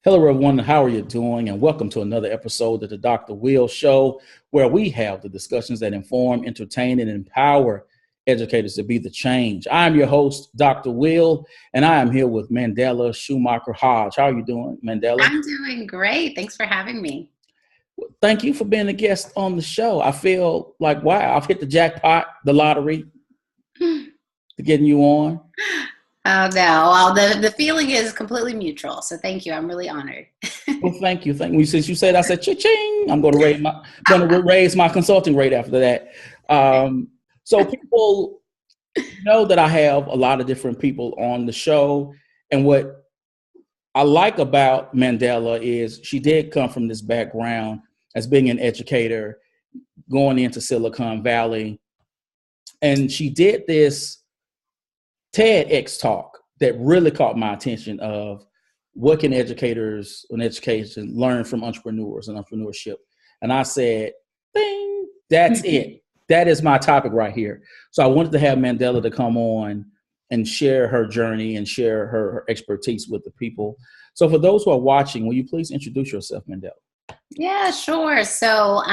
Hello, everyone. How are you doing? And welcome to another episode of the Dr. Will Show, where we have the discussions that inform, entertain, and empower educators to be the change. I'm your host, Dr. Will, and I am here with Mandela Schumacher Hodge. How are you doing, Mandela? I'm doing great. Thanks for having me. Thank you for being a guest on the show. I feel like, wow, I've hit the jackpot, the lottery, to getting you on. Oh, no. Well, the feeling is completely mutual. So thank you. I'm really honored. Well, thank you. Thank you. Since you said, I said, cha-ching, I'm going to raise my consulting rate after that. So people know that I have a lot of different people on the show. And what I like about Mandela is she did come from this background as being an educator, going into Silicon Valley. And she did this TEDx talk that really caught my attention of what can educators in education learn from entrepreneurs and entrepreneurship. And I said, bing, that's it. That is my topic right here. So I wanted to have Mandela to come on and share her journey and share her expertise with the people. So for those who are watching, will you please introduce yourself, Mandela? Yeah, sure. So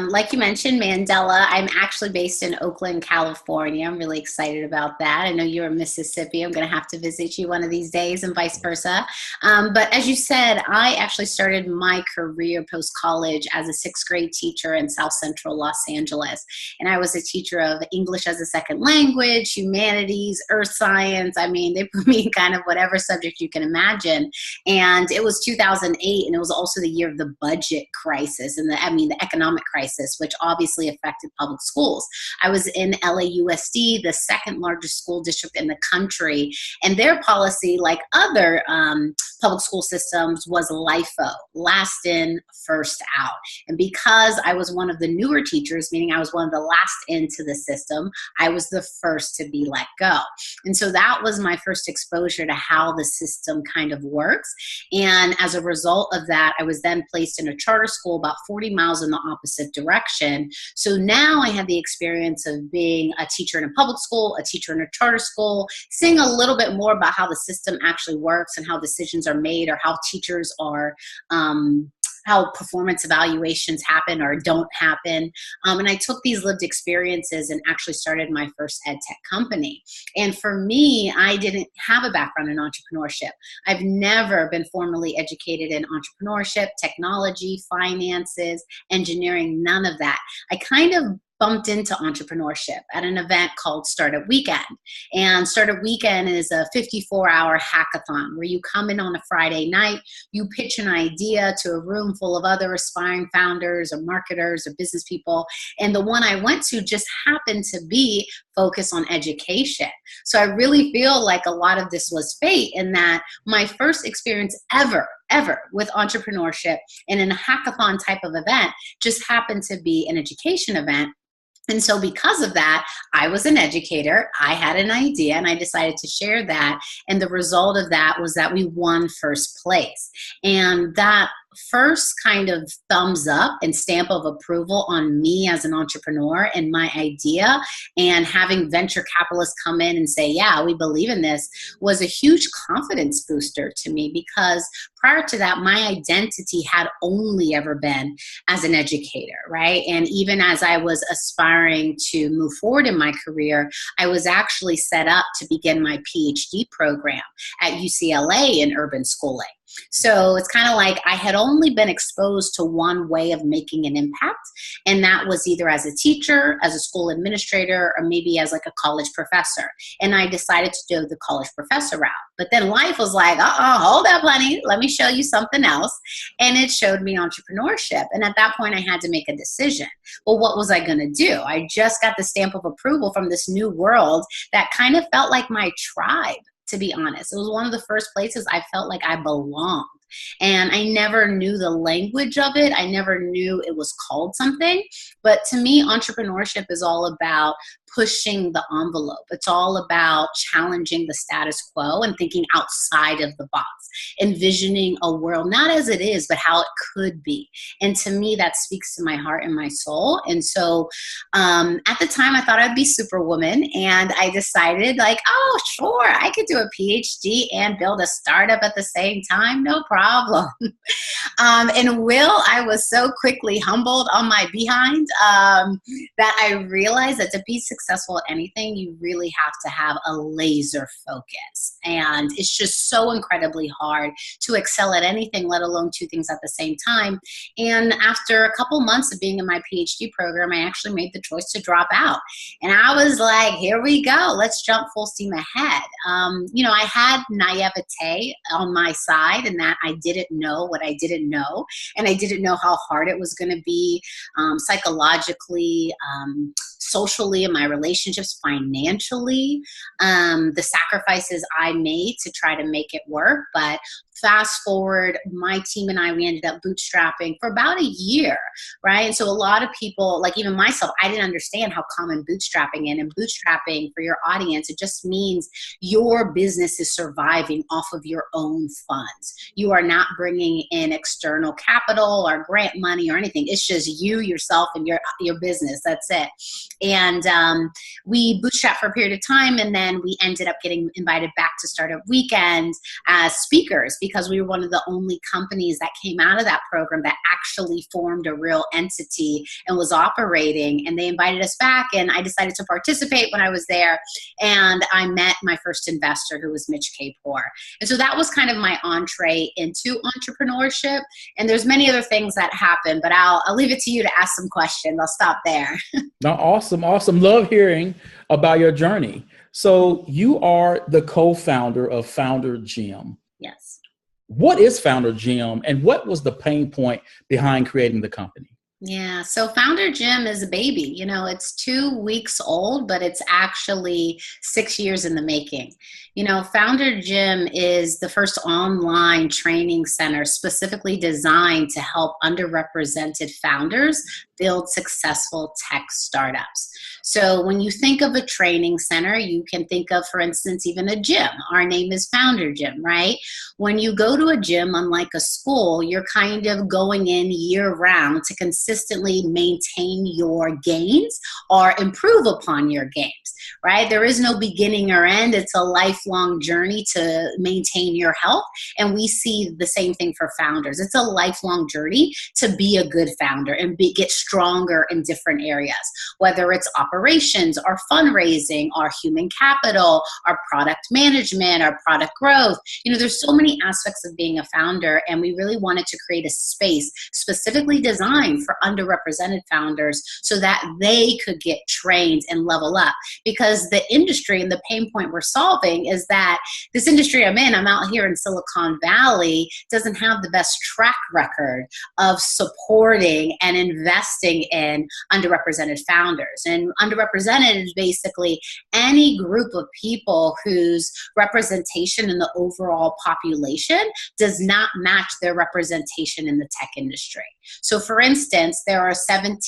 like you mentioned, Mandela, I'm actually based in Oakland, California. I'm really excited about that. I know you're in Mississippi. I'm going to have to visit you one of these days and vice versa. But as you said, I actually started my career post-college as a sixth grade teacher in South Central Los Angeles. And I was a teacher of English as a second language, humanities, earth science. I mean, they put me in kind of whatever subject you can imagine. And it was 2008, and it was also the year of the budget crisis and the economic crisis, which obviously affected public schools. I was in LAUSD, the second largest school district in the country, and their policy, like other public school systems, was LIFO, last in, first out. And because I was one of the newer teachers, meaning I was one of the last into the system, I was the first to be let go. And so that was my first exposure to how the system kind of works. And as a result of that, I was then placed in a charter school about 40 miles in the opposite direction. So now I had the experience of being a teacher in a public school, a teacher in a charter school, seeing a little bit more about how the system actually works and how decisions are made, or how teachers are how performance evaluations happen or don't happen. And I took these lived experiences and actually started my first ed tech company. And for me, I didn't have a background in entrepreneurship. I've never been formally educated in entrepreneurship, technology, finances, engineering, none of that. I kind of bumped into entrepreneurship at an event called Startup Weekend. And Startup Weekend is a 54-hour hackathon where you come in on a Friday night, you pitch an idea to a room full of other aspiring founders or marketers or business people. And the one I went to just happened to be focused on education. So I really feel like a lot of this was fate, in that my first experience ever with entrepreneurship in a hackathon type of event just happened to be an education event. And so because of that, I was an educator, I had an idea, and I decided to share that. And the result of that was that we won first place. And that first kind of thumbs up and stamp of approval on me as an entrepreneur and my idea, and having venture capitalists come in and say, yeah, we believe in this, was a huge confidence booster to me, because prior to that, my identity had only ever been as an educator, right? And even as I was aspiring to move forward in my career, I was actually set up to begin my PhD program at UCLA in urban schooling. So it's kind of like I had only been exposed to one way of making an impact, and that was either as a teacher, as a school administrator, or maybe as like a college professor. And I decided to do the college professor route. But then life was like, hold up, honey, let me show you something else. And it showed me entrepreneurship. And at that point, I had to make a decision. Well, what was I going to do? I just got the stamp of approval from this new world that kind of felt like my tribe. To be honest, it was one of the first places I felt like I belonged. And I never knew the language of it. I never knew it was called something. But to me, entrepreneurship is all about pushing the envelope. It's all about challenging the status quo and thinking outside of the box, envisioning a world not as it is, but how it could be. And to me, that speaks to my heart and my soul. And so at the time, I thought I'd be Superwoman, and I decided, like, oh, sure, I could do a PhD and build a startup at the same time, no problem. And I was so quickly humbled on my behind that I realized that to be successful at anything, you really have to have a laser focus. And it's just so incredibly hard to excel at anything, let alone two things at the same time. And after a couple months of being in my PhD program, I actually made the choice to drop out. And I was like, here we go. Let's jump full steam ahead. I had naivete on my side, and that I didn't know what I didn't know. And I didn't know how hard it was going to be psychologically, socially, in my relationships, financially, the sacrifices I made to try to make it work. But fast forward, my team and I, we ended up bootstrapping for about a year, right? And so a lot of people, like even myself, I didn't understand how common bootstrapping is. And bootstrapping, for your audience, it just means your business is surviving off of your own funds. You are not bringing in external capital or grant money or anything. It's just you, yourself, and your business. That's it. And we bootstrapped for a period of time, and then we ended up getting invited back to Startup Weekend as speakers, because we were one of the only companies that came out of that program that actually formed a real entity and was operating. And they invited us back, and I decided to participate when I was there. And I met my first investor, who was Mitch Kapor. And so that was kind of my entree into entrepreneurship. And there's many other things that happen, but I'll leave it to you to ask some questions. I'll stop there. No, awesome. Love hearing about your journey. So you are the co-founder of Founder Gym. Yes. What is Founder Gym, and what was the pain point behind creating the company? Yeah, so Founder Gym is a baby. It's 2 weeks old, but it's actually 6 years in the making. Founder Gym is the first online training center specifically designed to help underrepresented founders build successful tech startups. So when you think of a training center, you can think of, for instance, even a gym. Our name is Founder Gym, right? When you go to a gym, unlike a school, you're kind of going in year round to consistently maintain your gains or improve upon your gains, right? There is no beginning or end. It's a lifelong journey to maintain your health. And we see the same thing for founders. It's a lifelong journey to be a good founder and get stronger in different areas, whether it's operations or fundraising or human capital or product management or product growth. There's so many aspects of being a founder, and we really wanted to create a space specifically designed for underrepresented founders so that they could get trained and level up. Because the industry and the pain point we're solving is that this industry I'm out here in Silicon Valley, doesn't have the best track record of supporting and investing in underrepresented founders. And underrepresented is basically any group of people whose representation in the overall population does not match their representation in the tech industry. So for instance, there are 17%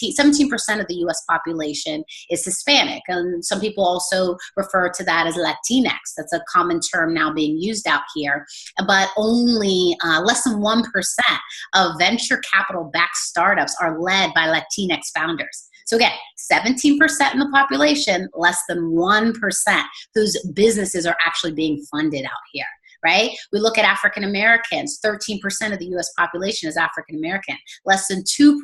of the US population is Hispanic. And some people also refer to that as Latinx. That's a common term now being used out here. But only less than 1% of venture capital backed startups are led by Latinx founders. So again, 17% in the population, less than 1% whose businesses are actually being funded out here. Right? We look at African Americans, 13% of the US population is African American. Less than 2%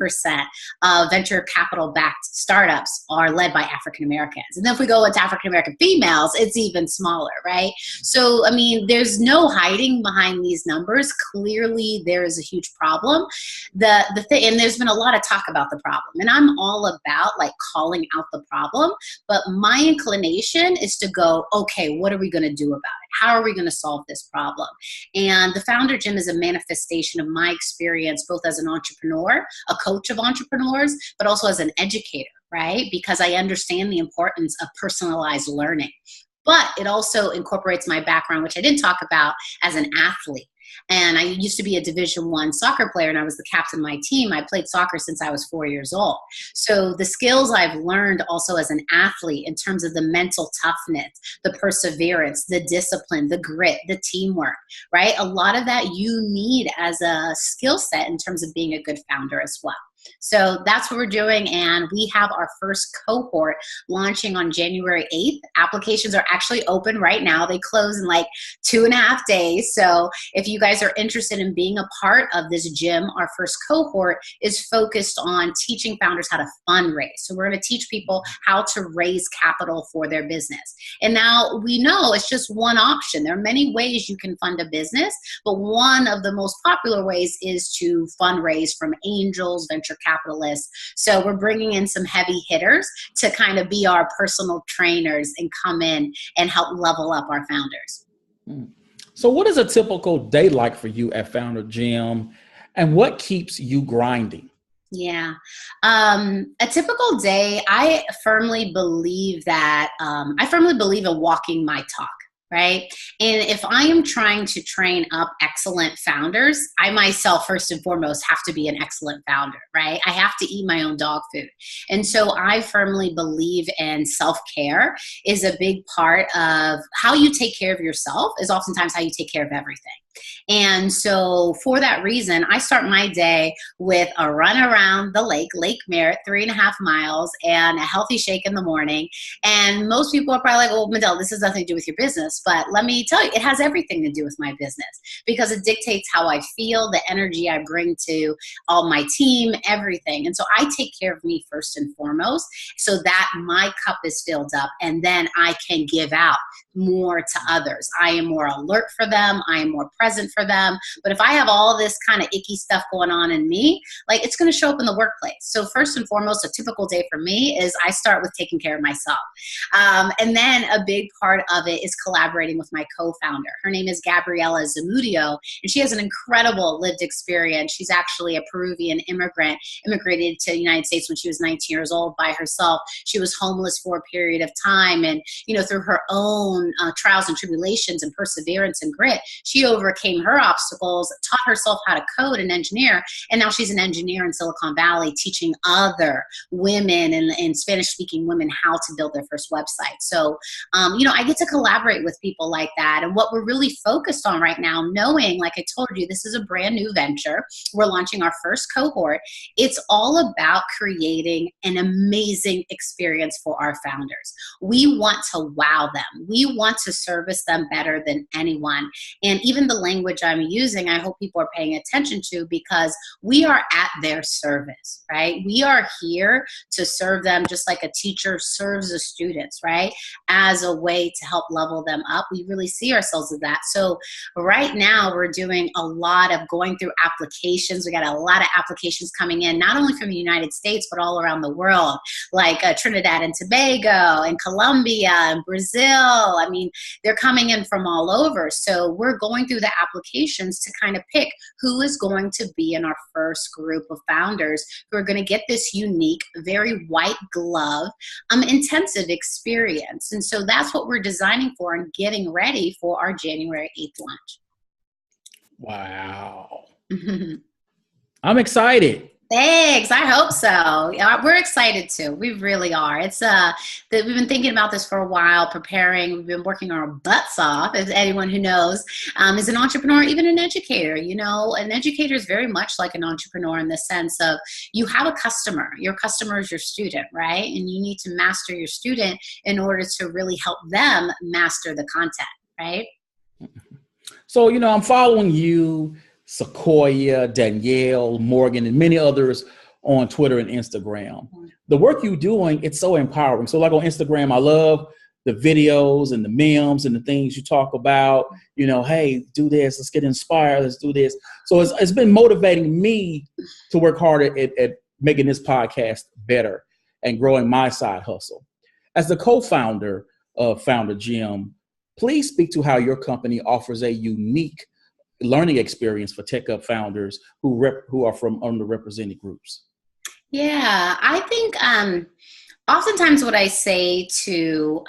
of venture capital backed startups are led by African Americans. And then if we go into African American females, it's even smaller, right? So, there's no hiding behind these numbers. Clearly, there is a huge problem. The thing, and there's been a lot of talk about the problem, and I'm all about calling out the problem, but my inclination is to go, okay, what are we going to do about it? How are we going to solve this problem? And the Founder Gym is a manifestation of my experience, both as an entrepreneur, a coach of entrepreneurs, but also as an educator, right? Because I understand the importance of personalized learning. But it also incorporates my background, which I didn't talk about, as an athlete. And I used to be a Division I soccer player, and I was the captain of my team. I played soccer since I was 4 years old. So the skills I've learned also as an athlete in terms of the mental toughness, the perseverance, the discipline, the grit, the teamwork, right? A lot of that you need as a skill set in terms of being a good founder as well. So that's what we're doing, and we have our first cohort launching on January 8th. Applications are actually open right now. They close in like 2.5 days. So if you guys are interested in being a part of this gym, our first cohort is focused on teaching founders how to fundraise. So we're going to teach people how to raise capital for their business. And now we know it's just one option. There are many ways you can fund a business, but one of the most popular ways is to fundraise from angels, venture capitalists. So we're bringing in some heavy hitters to kind of be our personal trainers and come in and help level up our founders. So what is a typical day like for you at Founder Gym, and what keeps you grinding? Yeah. A typical day, I firmly believe in walking my talk. Right? And if I am trying to train up excellent founders, I myself, first and foremost, have to be an excellent founder, right? I have to eat my own dog food. And so I firmly believe in self-care is a big part of how you take care of yourself is oftentimes how you take care of everything. And so for that reason, I start my day with a run around the Lake Merritt, 3.5 miles, and a healthy shake in the morning. And most people are probably like, well, Mandela, this has nothing to do with your business. But let me tell you, it has everything to do with my business because it dictates how I feel, the energy I bring to all my team, everything. And so I take care of me first and foremost so that my cup is filled up and then I can give out more to others. I am more alert for them. I am more present for them. But if I have all this kind of icky stuff going on in me, like it's going to show up in the workplace. So first and foremost, a typical day for me is I start with taking care of myself. And then a big part of it is collaborating with my co-founder. Her name is Gabriela Zamudio, and she has an incredible lived experience. She's actually a Peruvian immigrated to the United States when she was 19 years old by herself. She was homeless for a period of time. And, through her own trials and tribulations and perseverance and grit, she overcame her obstacles, taught herself how to code and engineer, and now she's an engineer in Silicon Valley teaching other women and Spanish-speaking women how to build their first website. So, I get to collaborate with people like that. And what we're really focused on right now, knowing, like I told you, this is a brand new venture. We're launching our first cohort. It's all about creating an amazing experience for our founders. We want to wow them. We want to service them better than anyone. And even the language I'm using, I hope people are paying attention to because we are at their service, right? We are here to serve them just like a teacher serves the students, right? As a way to help level them up. We really see ourselves as that. So right now we're doing a lot of going through applications. We got a lot of applications coming in, not only from the United States, but all around the world, like Trinidad and Tobago and Colombia and Brazil. I mean, they're coming in from all over. So we're going through the applications to kind of pick who is going to be in our first group of founders who are going to get this unique, very white glove, intensive experience. And so that's what we're designing for and getting ready for our January 8th launch. Wow. I'm excited. Thanks. I hope so. We're excited too. We really are. It's we've been thinking about this for a while, preparing. We've been working our butts off, as anyone who knows, is an entrepreneur, even an educator. An educator is very much like an entrepreneur in the sense of you have a customer. Your customer is your student, right? And you need to master your student in order to really help them master the content, right? So, I'm following you, Sequoia, Danielle, Morgan, and many others on Twitter and Instagram. The work you're doing, it's so empowering. So like on Instagram, I love the videos and the memes and the things you talk about, hey, do this, let's get inspired, let's do this. So it's been motivating me to work harder at making this podcast better and growing my side hustle. As the co-founder of Founder Gym, please speak to how your company offers a unique learning experience for tech up founders who are from underrepresented groups. Yeah, I think oftentimes what I say to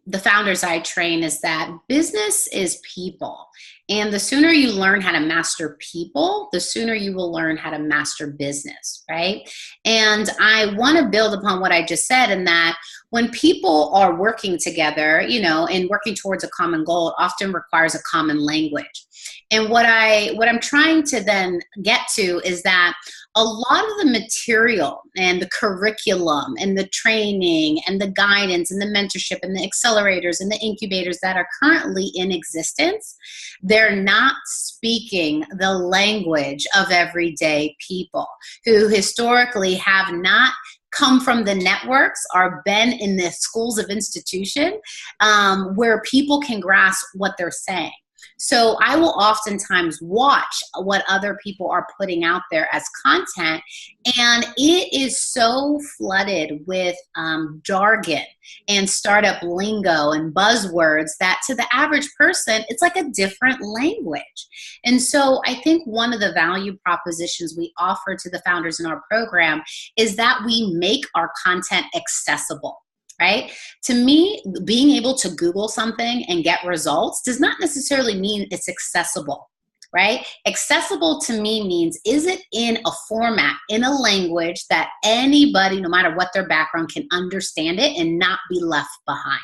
the founders I train is that business is people. And the sooner you learn how to master people, the sooner you will learn how to master business, right? And I want to build upon what I just said, in that when people are working together, and working towards a common goal, it often requires a common language. And what I'm trying to then get to is that a lot of the material and the curriculum and the training and the guidance and the mentorship and the accelerators and the incubators that are currently in existence, they're not speaking the language of everyday people who historically have not come from the networks or been in the schools of institution where people can grasp what they're saying. So I will oftentimes watch what other people are putting out there as content, and it is so flooded with jargon and startup lingo and buzzwords that to the average person, it's like a different language. And so I think one of the value propositions we offer to the founders in our program is that we make our content accessible. Right? To me, being able to Google something and get results does not necessarily mean it's accessible, right? Accessible to me means, is it in a format, in a language that anybody, no matter what their background, can understand it and not be left behind?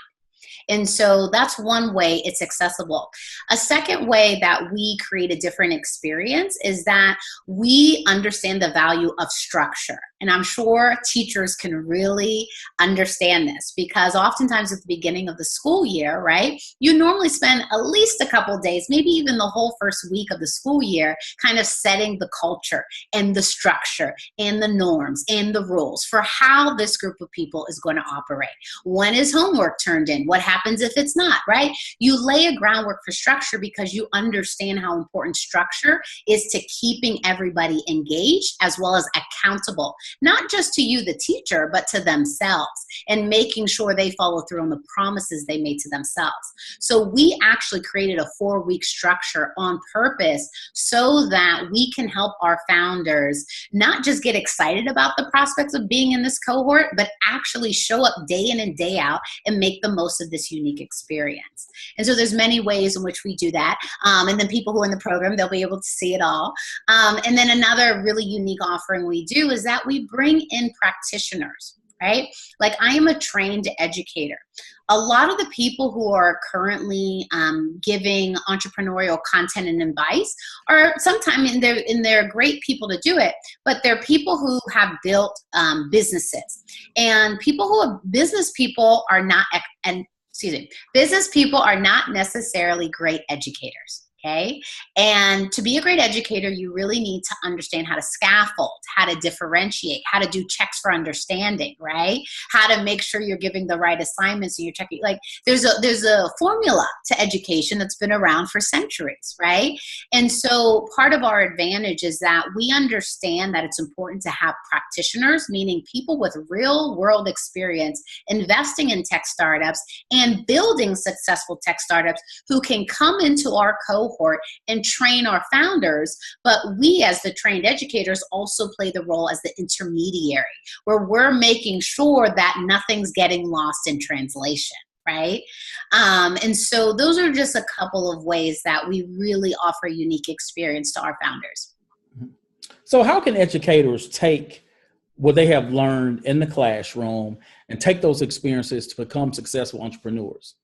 And so that's one way it's accessible. A second way that we create a different experience is that we understand the value of structure. And I'm sure teachers can really understand this, because oftentimes at the beginning of the school year, right, you normally spend at least a couple of days, maybe even the whole first week of the school year, kind of setting the culture and the structure and the norms and the rules for how this group of people is going to operate. When is homework turned in? What happens if it's not, right? You lay a groundwork for structure because you understand how important structure is to keeping everybody engaged as well as accountable, not just to you, the teacher, but to themselves, and making sure they follow through on the promises they made to themselves. So we actually created a 4-week structure on purpose so that we can help our founders not just get excited about the prospects of being in this cohort, but actually show up day in and day out and make the most of this unique experience. And so there's many ways in which we do that. And then people who are in the program, they'll be able to see it all. And then another really unique offering we do is that we bring in practitioners, right? Like, I am a trained educator. A lot of the people who are currently giving entrepreneurial content and advice are sometimes, and they're great people to do it, but they're people who have built businesses. And people who are business people are not, business people are not necessarily great educators. Okay. And to be a great educator, you really need to understand how to scaffold, how to differentiate, how to do checks for understanding, right? How to make sure you're giving the right assignments and you're checking. Like, there's a formula to education that's been around for centuries, right? And so part of our advantage is that we understand that it's important to have practitioners, meaning people with real world experience investing in tech startups and building successful tech startups who can come into our cohort and train our founders. But we, as the trained educators, also play the role as the intermediary, where we're making sure that nothing's getting lost in translation, right? And so those are just a couple of ways that we really offer unique experience to our founders. So how can educators take what they have learned in the classroom and take those experiences to become successful entrepreneurs?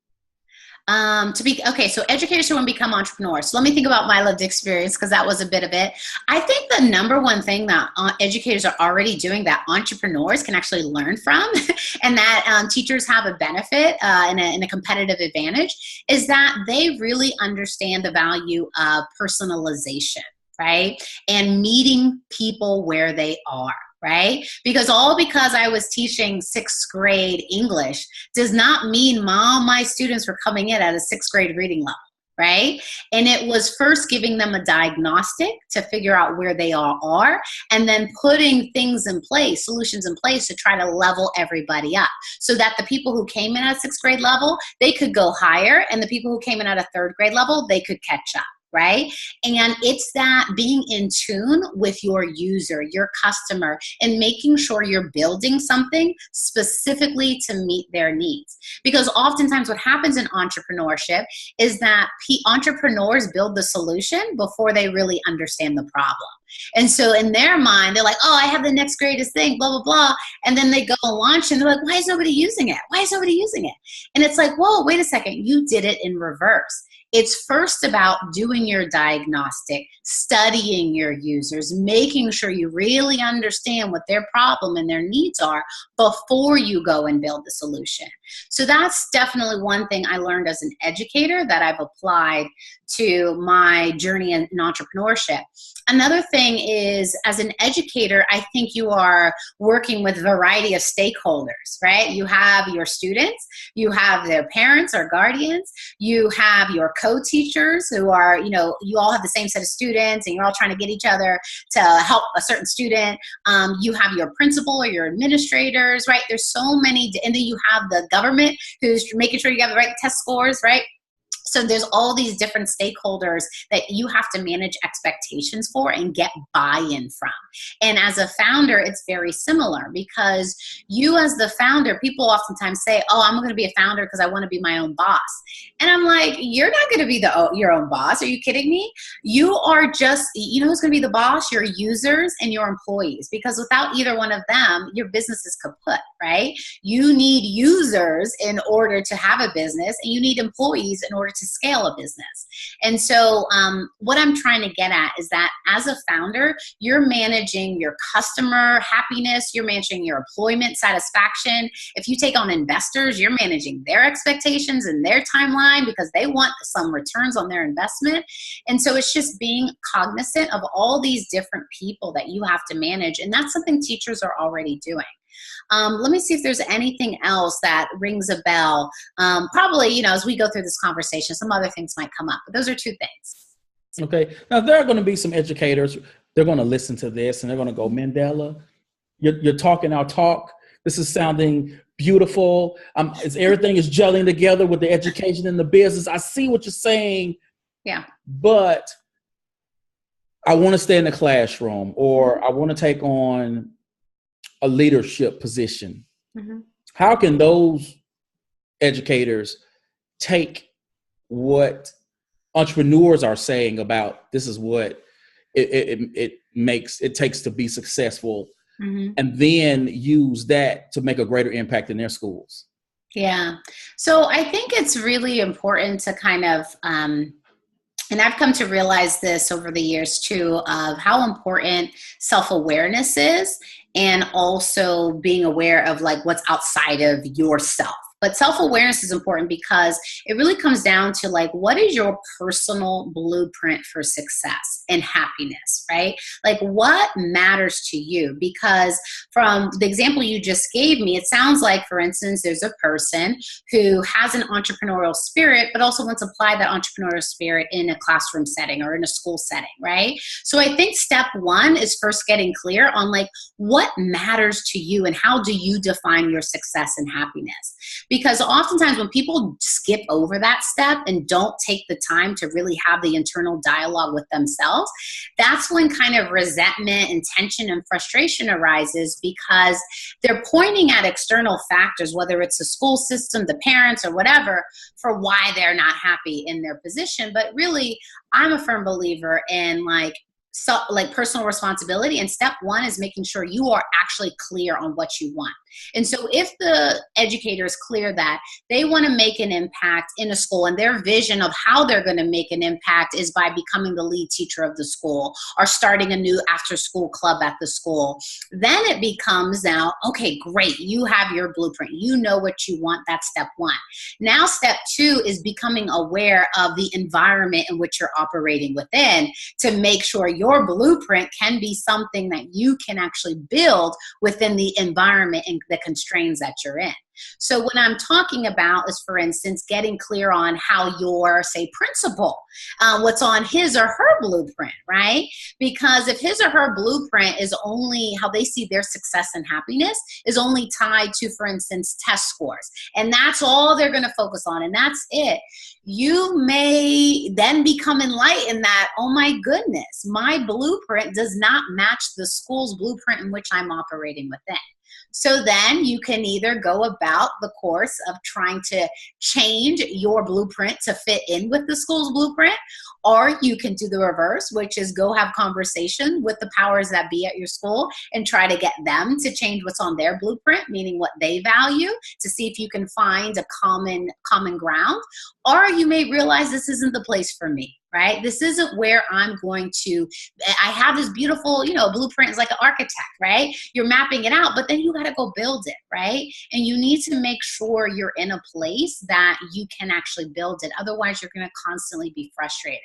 So educators who want to become entrepreneurs. So let me think about my lived experience, because that was a bit of it. I think the number one thing that educators are already doing that entrepreneurs can actually learn from, and that teachers have a benefit and a competitive advantage, is that they really understand the value of personalization, right? And meeting people where they are. Right? Because I was teaching 6th grade English does not mean all my students were coming in at a 6th grade reading level, right? And it was first giving them a diagnostic to figure out where they all are, and then putting things in place, solutions in place to try to level everybody up, so that the people who came in at 6th grade level, they could go higher, and the people who came in at a 3rd grade level, they could catch up. right? And it's that being in tune with your user, your customer, and making sure you're building something specifically to meet their needs. Because oftentimes what happens in entrepreneurship is that entrepreneurs build the solution before they really understand the problem. And so in their mind, they're like, oh, I have the next greatest thing, blah, blah, blah. And then they go and launch and they're like, why is nobody using it? Why is nobody using it? And it's like, whoa, wait a second. You did it in reverse. It's first about doing your diagnostic, studying your users, making sure you really understand what their problem and their needs are before you go and build the solution. So that's definitely one thing I learned as an educator that I've applied to my journey in entrepreneurship. Another thing is, as an educator, I think you are working with a variety of stakeholders, right? You have your students, you have their parents or guardians, you have your co-teachers who are, you all have the same set of students and you're all trying to get each other to help a certain student. You have your principal or your administrators, right? There's so many, and then you have the government who's making sure you have the right test scores, right? So there's all these different stakeholders that you have to manage expectations for and get buy-in from. And as a founder, it's very similar, because you as the founder, people oftentimes say, oh, I'm going to be a founder because I want to be my own boss. And I'm like, you're not going to be your own boss. Are you kidding me? You are just, who's going to be the boss? Your users and your employees, because without either one of them, your business is kaput, right? You need users in order to have a business, and you need employees in order to scale a business. And so what I'm trying to get at is that as a founder, you're managing your customer happiness, you're managing your employment satisfaction. If you take on investors, you're managing their expectations and their timeline because they want some returns on their investment. And so it's just being cognizant of all these different people that you have to manage. And that's something teachers are already doing. Let me see if there's anything else that rings a bell. Probably, as we go through this conversation, some other things might come up, but those are two things. Okay. Now, there are going to be some educators. They're going to listen to this and they're going to go, Mandela, you're talking our talk. This is sounding beautiful. Everything is gelling together with the education and the business. I see what you're saying. Yeah. But I want to stay in the classroom, or I want to take on a leadership position. Mm-hmm. How can those educators take what entrepreneurs are saying about this is what it takes to be successful, mm-hmm. and then use that to make a greater impact in their schools? Yeah. So I think it's really important to kind of, and I've come to realize this over the years too, of how important self-awareness is, and also being aware of like what's outside of yourself. But self-awareness is important because it really comes down to like, what is your personal blueprint for success and happiness, right? Like what matters to you? Because from the example you just gave me, it sounds like, for instance, there's a person who has an entrepreneurial spirit, but also wants to apply that entrepreneurial spirit in a classroom setting or in a school setting, right? So I think step one is first getting clear on like, what matters to you and how do you define your success and happiness? Because oftentimes when people skip over that step and don't take the time to really have the internal dialogue with themselves, that's when kind of resentment and tension and frustration arises, because they're pointing at external factors, whether it's the school system, the parents, or whatever, for why they're not happy in their position. But really, I'm a firm believer in like personal responsibility. And step one is making sure you are actually clear on what you want. And so if the educator is clear that they want to make an impact in a school, and their vision of how they're going to make an impact is by becoming the lead teacher of the school or starting a new after school club at the school, then it becomes now, okay, great. You have your blueprint. You know what you want. That's step one. Now, step two is becoming aware of the environment in which you're operating within to make sure your blueprint can be something that you can actually build within the environment and the constraints that you're in. So what I'm talking about is, for instance, getting clear on how your, say, principal, what's on his or her blueprint, right? Because if his or her blueprint is only how they see their success and happiness is only tied to, for instance, test scores, and that's all they're going to focus on, and that's it, you may then become enlightened that, oh my goodness, my blueprint does not match the school's blueprint in which I'm operating within. So then you can either go about the course of trying to change your blueprint to fit in with the school's blueprint, or you can do the reverse, which is go have conversation with the powers that be at your school and try to get them to change what's on their blueprint, meaning what they value, to see if you can find a common ground. Or you may realize this isn't the place for me, right? This isn't where I'm going to, I have this beautiful, blueprint is like an architect, right? You're mapping it out, but then you got to go build it, right? And you need to make sure you're in a place that you can actually build it. Otherwise, you're going to constantly be frustrated.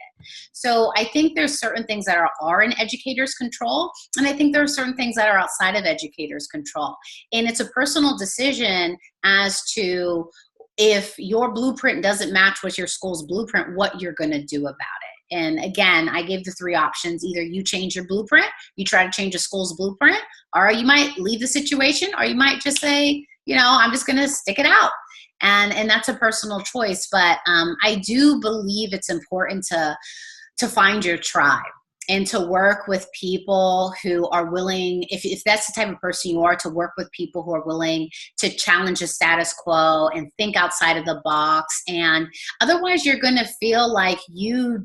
So I think there's certain things that are in educators' control, and I think there are certain things that are outside of educators' control. And it's a personal decision as to if your blueprint doesn't match with your school's blueprint, what you're going to do about it. And again, I gave the three options. Either you change your blueprint, you try to change a school's blueprint, or you might leave the situation, or you might just say, I'm just going to stick it out. And that's a personal choice. But I do believe it's important to find your tribe and to work with people who are willing, if that's the type of person you are, to work with people who are willing to challenge the status quo and think outside of the box. And otherwise you're going to feel like you're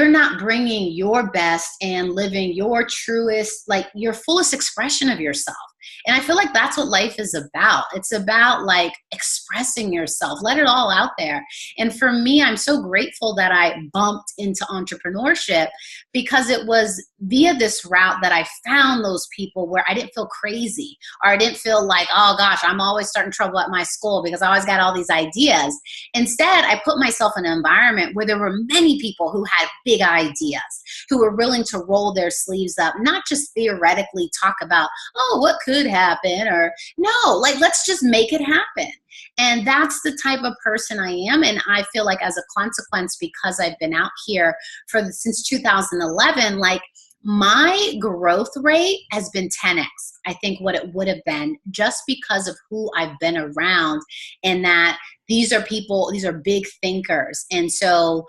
not bringing your best and living your truest, like your fullest expression of yourself. And I feel like that's what life is about. It's about like expressing yourself, let it all out there. And for me, I'm so grateful that I bumped into entrepreneurship, because it was via this route that I found those people where I didn't feel crazy, or I didn't feel like, oh gosh, I'm always starting trouble at my school because I always got all these ideas. Instead, I put myself in an environment where there were many people who had big ideas, who were willing to roll their sleeves up, not just theoretically talk about, oh, what could happen, or no, like, let's just make it happen. And that's the type of person I am. And I feel like as a consequence, because I've been out here since 2011, like my growth rate has been 10x, I think, what it would have been, just because of who I've been around, and that these are big thinkers. And so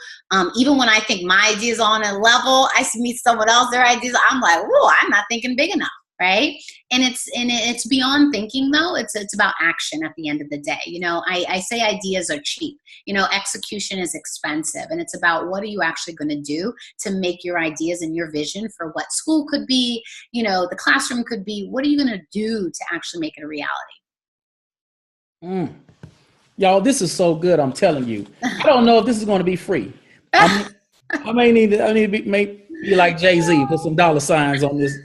even when I think my ideas on a level, I meet someone else, their ideas, I'm like, whoa, I'm not thinking big enough. Right. And it's beyond thinking, though. It's about action at the end of the day. I say ideas are cheap. Execution is expensive. And it's about, what are you actually going to do to make your ideas and your vision for what school could be, the classroom could be, what are you going to do to actually make it a reality? Y'all, this is so good. I'm telling you. I don't know if this is going to be free. I may need to be like Jay-Z, put some dollar signs on this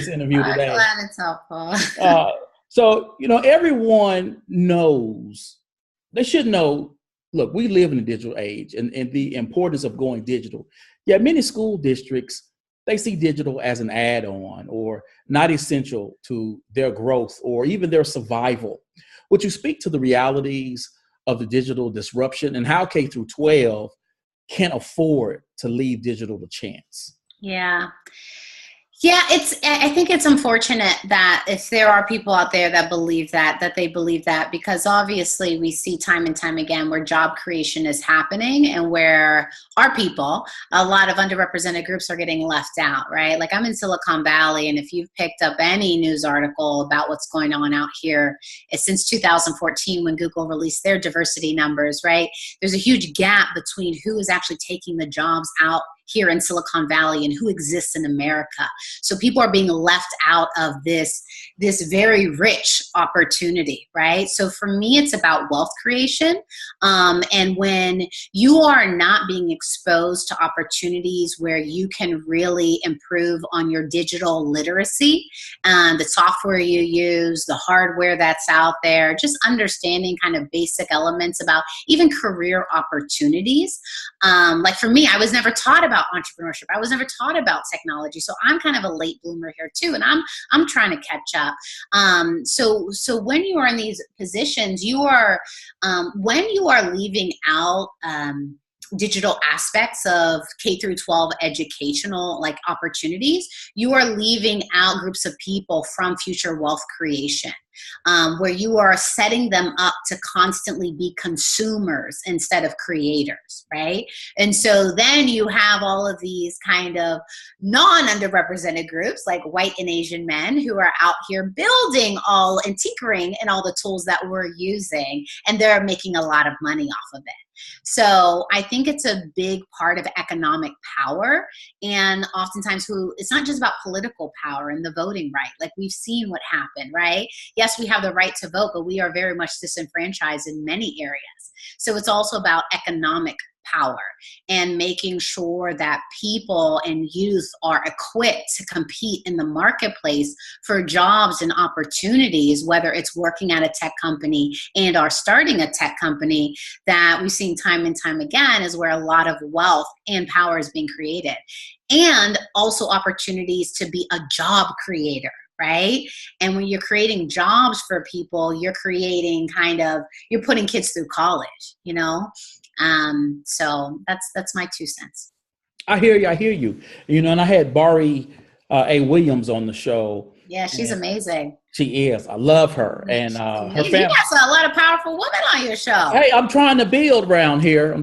interview today. I'm glad it's helpful. So, everyone knows, they should know, look, we live in a digital age, and the importance of going digital. Yet many school districts, they see digital as an add-on or not essential to their growth or even their survival. Would you speak to the realities of the digital disruption and how K through 12 can't afford to leave digital to chance? Yeah. I think it's unfortunate that if there are people out there that believe that they believe that, because obviously we see time and time again where job creation is happening and where our people, a lot of underrepresented groups, are getting left out, right? Like, I'm in Silicon Valley, and if you've picked up any news article about what's going on out here, since 2014 when Google released their diversity numbers, right? There's a huge gap between who is actually taking the jobs out here in Silicon Valley and who exists in America. So people are being left out of this very rich opportunity, right? So for me, it's about wealth creation. And when you are not being exposed to opportunities where you can really improve on your digital literacy, the software you use, the hardware that's out there, just understanding kind of basic elements about even career opportunities. Like for me, I was never taught about about entrepreneurship. I was never taught about technology. So I'm kind of a late bloomer here too. And I'm trying to catch up. So when you are in these positions, you are, when you are leaving out, digital aspects of K through 12 educational like opportunities, you are leaving out groups of people from future wealth creation, where you are setting them up to constantly be consumers instead of creators, right? And so then you have all of these kind of non-underrepresented groups like white and Asian men who are out here building all and tinkering in all the tools that we're using, and they're making a lot of money off of it. So I think it's a big part of economic power, and oftentimes it's not just about political power and the voting right. Like we've seen what happened, right? Yes, we have the right to vote, but we are very much disenfranchised in many areas. So it's also about economic power and making sure that people and youth are equipped to compete in the marketplace for jobs and opportunities, whether it's working at a tech company and or starting a tech company. That we've seen time and time again is where a lot of wealth and power is being created, and also opportunities to be a job creator. Right? And when you're creating jobs for people, you're creating you're putting kids through college, you know? So that's my 2 cents. I hear you. You know, and I had Bari A. Williams on the show. Yeah, she's amazing. She is. I love her. And her family. You got a lot of powerful women on your show. Hey, I'm trying to build around here.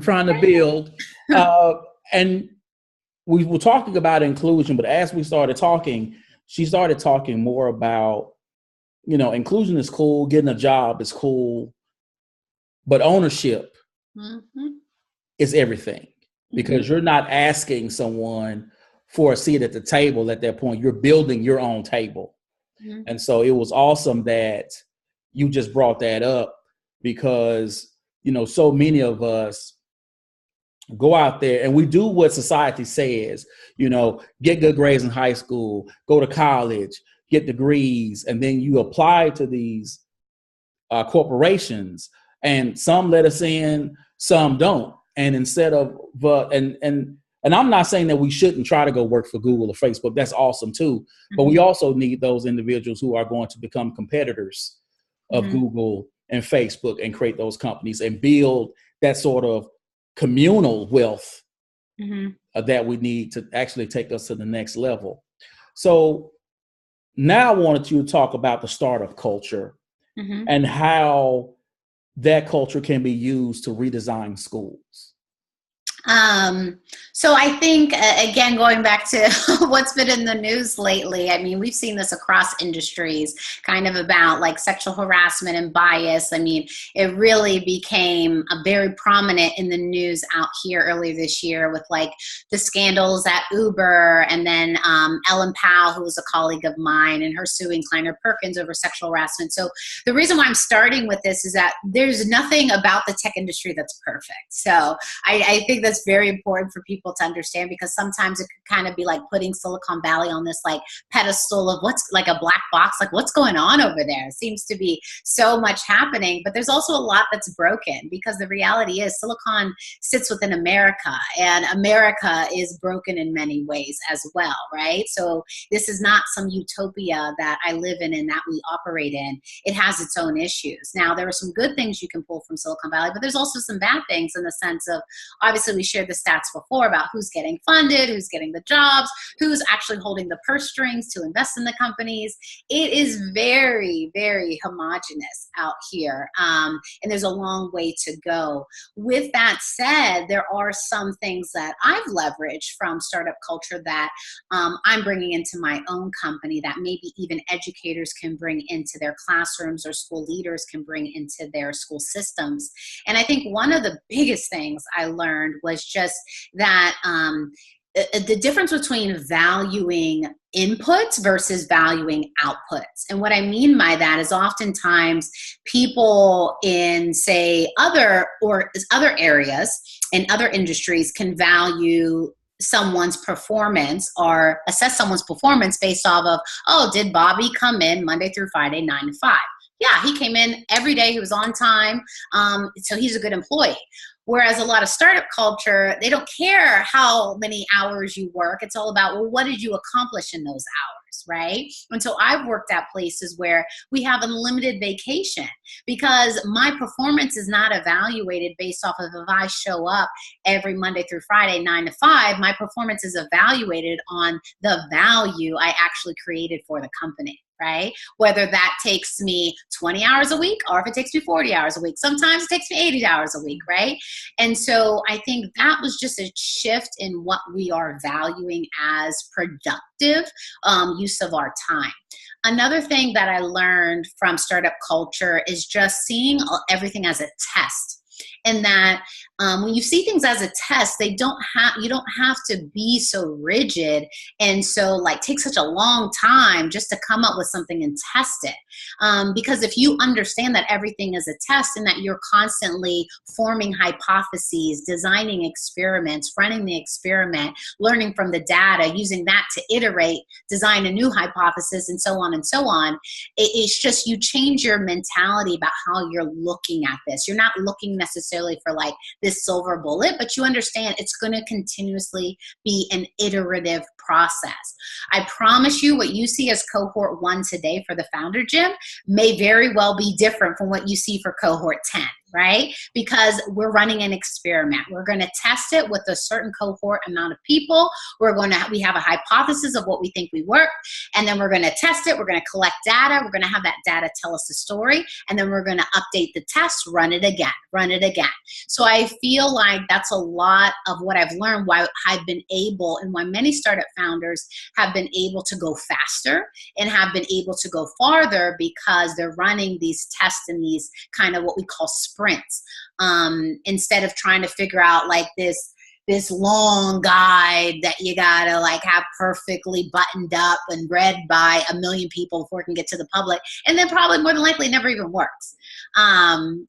And we were talking about inclusion, but as we started talking, she started talking more about, you know, inclusion is cool, getting a job is cool, but ownership is everything, because you're not asking someone for a seat at the table at that point. You're building your own table. And so it was awesome that you just brought that up, because, you know, so many of us go out there and we do what society says, you know, get good grades in high school, go to college, get degrees, and then you apply to these corporations, and some let us in, some don't. And instead of, and I'm not saying that we shouldn't try to go work for Google or Facebook. That's awesome too. But we also need those individuals who are going to become competitors of Google and Facebook and create those companies and build that sort of communal wealth that we need to actually take us to the next level. So now I wanted you to talk about the startup culture and how that culture can be used to redesign schools. So I think, again, going back to what's been in the news lately, I mean, we've seen this across industries, kind of about like sexual harassment and bias. I mean, it really became very prominent in the news out here earlier this year with like the scandals at Uber, and then Ellen Powell, who was a colleague of mine, and her suing Kleiner Perkins over sexual harassment. So the reason why I'm starting with this is that there's nothing about the tech industry that's perfect. So I think that's very important for people to understand, because sometimes it could kind of be like putting Silicon Valley on this like pedestal of what's like a black box, like what's going on over there. It seems to be so much happening, but there's also a lot that's broken, because the reality is Silicon sits within America, and America is broken in many ways as well, right? So this is not some utopia that I live in and that we operate in. It has its own issues. Now, there are some good things you can pull from Silicon Valley, but there's also some bad things, in the sense of, obviously we shared the stats before about who's getting funded, who's getting the jobs, who's actually holding the purse strings to invest in the companies. It is very, very homogenous out here, and there's a long way to go. With that said, there are some things that I've leveraged from startup culture that I'm bringing into my own company, that maybe even educators can bring into their classrooms, or school leaders can bring into their school systems. And I think one of the biggest things I learned was just that the difference between valuing inputs versus valuing outputs. And what I mean by that is, oftentimes people in, say, other areas in other industries can value someone's performance or assess someone's performance based off of, oh, did Bobby come in Monday through Friday, 9 to 5? Yeah, he came in every day. He was on time. So he's a good employee. Whereas a lot of startup culture, they don't care how many hours you work. It's all about, well, what did you accomplish in those hours, right? And so I've worked at places where we have unlimited vacation because my performance is not evaluated based off of if I show up every Monday through Friday, 9 to 5, my performance is evaluated on the value I actually created for the company. Right? Whether that takes me 20 hours a week or if it takes me 40 hours a week. Sometimes it takes me 80 hours a week, right? And so I think that was just a shift in what we are valuing as productive use of our time. Another thing that I learned from startup culture is just seeing everything as a test. And that when you see things as a test, you don't have to be so rigid and so like take such a long time just to come up with something and test it. Because if you understand that everything is a test and that you're constantly forming hypotheses, designing experiments, running the experiment, learning from the data, using that to iterate, design a new hypothesis, and so on, it's just you change your mentality about how you're looking at this. You're not looking necessarily for like this silver bullet, but you understand it's going to continuously be an iterative process. I promise you what you see as cohort 1 today for the Founder Gym may very well be different from what you see for cohort 10. Right? Because we're running an experiment. We're going to test it with a certain cohort amount of people. We have a hypothesis of what we think we work, and then we're going to test it. We're going to collect data. We're going to have that data tell us a story, and then we're going to update the test, run it again. So I feel like that's a lot of what I've learned, why I've been able, and why many startup founders have been able to go faster and have been able to go farther because they're running these tests and these kind of what we call sprints, instead of trying to figure out like this long guide that you gotta like have perfectly buttoned up and read by 1 million people before it can get to the public, and then probably more than likely never even works.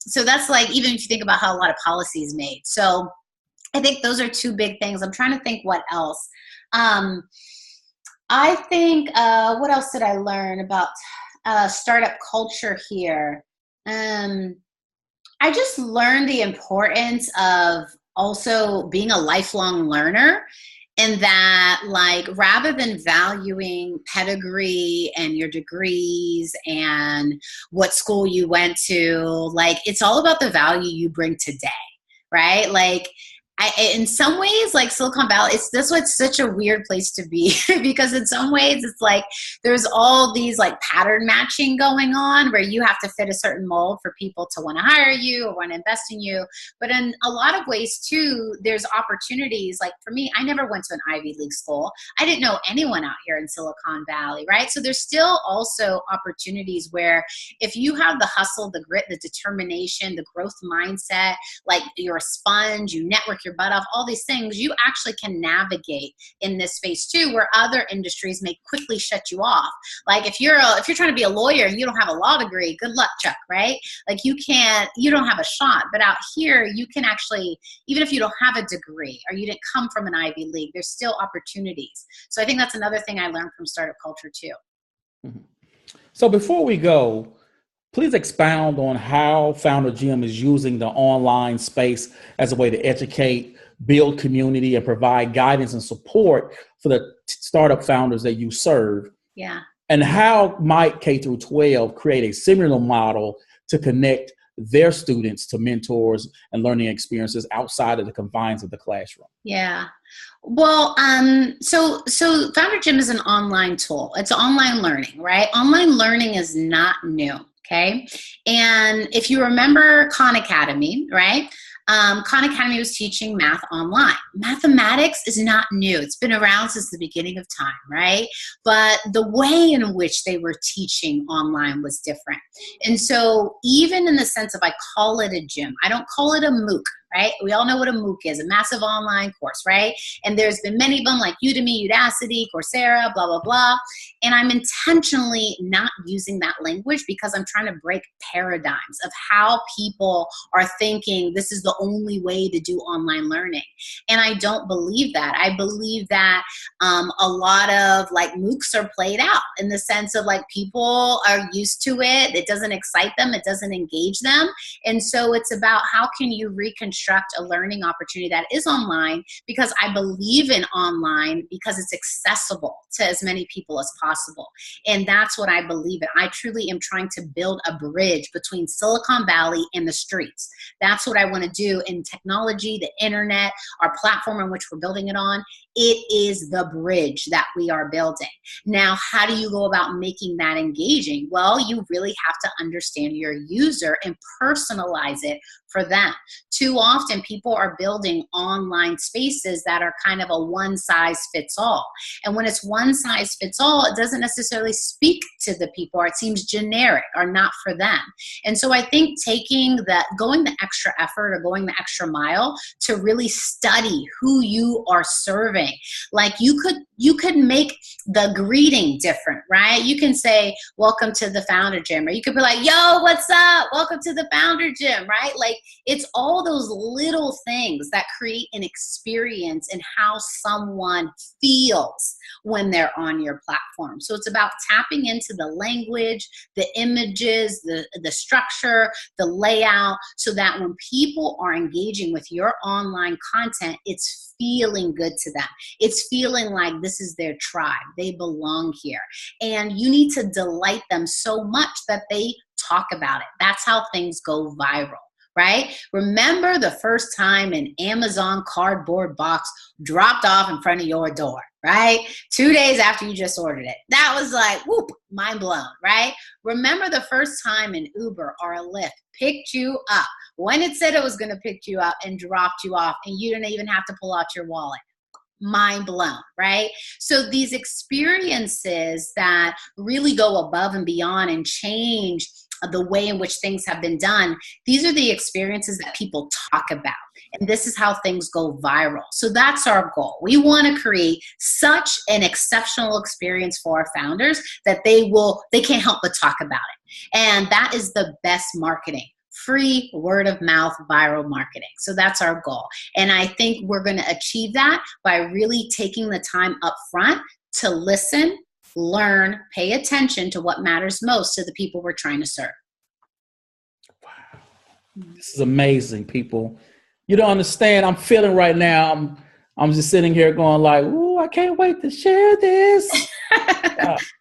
So that's like, even if you think about how a lot of policy is made. So I think those are two big things. I'm trying to think what else. I think what else did I learn about startup culture here? I just learned the importance of also being a lifelong learner, and that like rather than valuing pedigree and your degrees and what school you went to, like it's all about the value you bring today, right? Like in some ways, like Silicon Valley, that's why it's such a weird place to be because in some ways it's like there's all these like pattern matching going on where you have to fit a certain mold for people to want to hire you or want to invest in you. But in a lot of ways too, there's opportunities. Like for me, I never went to an Ivy League school. I didn't know anyone out here in Silicon Valley, right? So there's still also opportunities where if you have the hustle, the grit, the determination, the growth mindset, like you're a sponge, you network your butt off, all these things, you actually can navigate in this space too, where other industries may quickly shut you off. Like if you're trying to be a lawyer and you don't have a law degree, good luck, Chuck, right? Like you don't have a shot. But out here, you can actually, even if you don't have a degree or you didn't come from an Ivy League, there's still opportunities. So I think that's another thing I learned from startup culture too. Mm-hmm. So before we go, please expound on how Founder Gym is using the online space as a way to educate, build community, and provide guidance and support for the startup founders that you serve. Yeah. And how might K through 12 create a similar model to connect their students to mentors and learning experiences outside of the confines of the classroom? Yeah. Well, so Founder Gym is an online tool. It's online learning, right? Online learning is not new. Okay. And if you remember Khan Academy, right? Khan Academy was teaching math online. Mathematics is not new. It's been around since the beginning of time, right? But the way in which they were teaching online was different. And so even in the sense of I call it a gym, I don't call it a MOOC. right? We all know what a MOOC is, a massive online course, right? And there's been many of them like Udemy, Udacity, Coursera, blah, blah, blah. And I'm intentionally not using that language because I'm trying to break paradigms of how people are thinking this is the only way to do online learning. And I don't believe that. I believe that a lot of like MOOCs are played out in the sense of like people are used to it. It doesn't excite them. It doesn't engage them. And so it's about how can you reconstruct a learning opportunity that is online, because I believe in online because it's accessible to as many people as possible. And that's what I believe in. I truly am trying to build a bridge between Silicon Valley and the streets. That's what I want to do in technology, the internet, our platform on which we're building it on. It is the bridge that we are building. Now, how do you go about making that engaging? Well, you really have to understand your user and personalize it for them. Too often, people are building online spaces that are kind of a one size fits all. And when it's one size fits all, it doesn't necessarily speak to the people, or it seems generic or not for them. And so I think going the extra effort or going the extra mile to really study who you are serving. Like you could make the greeting different, right? You can say, welcome to the Founder Gym, or you could be like, yo, what's up? Welcome to the Founder Gym, right? Like it's all those little things that create an experience in how someone feels when they're on your platform. So it's about tapping into the language, the images, the structure, the layout, so that when people are engaging with your online content, it's feeling good to them. It's feeling like this is their tribe. They belong here. And you need to delight them so much that they talk about it. That's how things go viral. Right? Remember the first time an Amazon cardboard box dropped off in front of your door, right? 2 days after you just ordered it. That was like, whoop, mind blown, right? Remember the first time an Uber or a Lyft picked you up when it said it was going to pick you up and dropped you off, and you didn't even have to pull out your wallet. Mind blown, right? So these experiences that really go above and beyond and change the way in which things have been done, these are the experiences that people talk about. And this is how things go viral. So that's our goal. We want to create such an exceptional experience for our founders that they can't help but talk about it. And that is the best marketing. Free word of mouth viral marketing. So that's our goal. And I think we're going to achieve that by really taking the time up front to listen, learn, pay attention to what matters most to the people we're trying to serve. Wow. This is amazing, people. You don't understand. I'm feeling right now. I'm just sitting here going like, ooh, I can't wait to share this.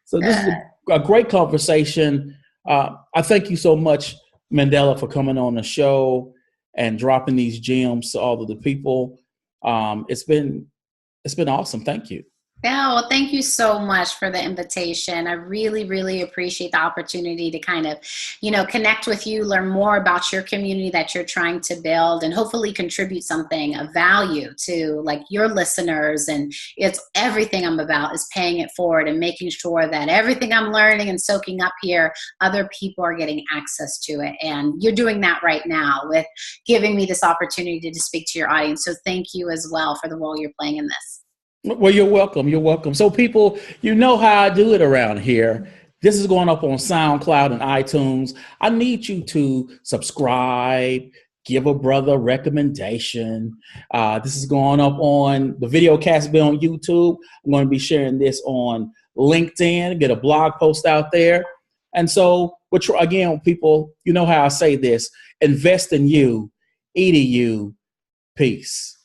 So this is a great conversation. I thank you so much, Mandela, for coming on the show and dropping these gems to all of the people. It's been awesome. Thank you. Yeah, well, thank you so much for the invitation. I really, really appreciate the opportunity to kind of, connect with you, learn more about your community that you're trying to build, and hopefully contribute something of value to like your listeners. And it's everything I'm about is paying it forward and making sure that everything I'm learning and soaking up here, other people are getting access to it. And you're doing that right now with giving me this opportunity to speak to your audience. So thank you as well for the role you're playing in this. Well, you're welcome. You're welcome. So people, you know how I do it around here. This is going up on SoundCloud and iTunes. I need you to subscribe, give a brother a recommendation. This is going up on the video cast be on YouTube. I'm going to be sharing this on LinkedIn, get a blog post out there. And so, again, people, you know how I say this, invest in you, EDU, peace.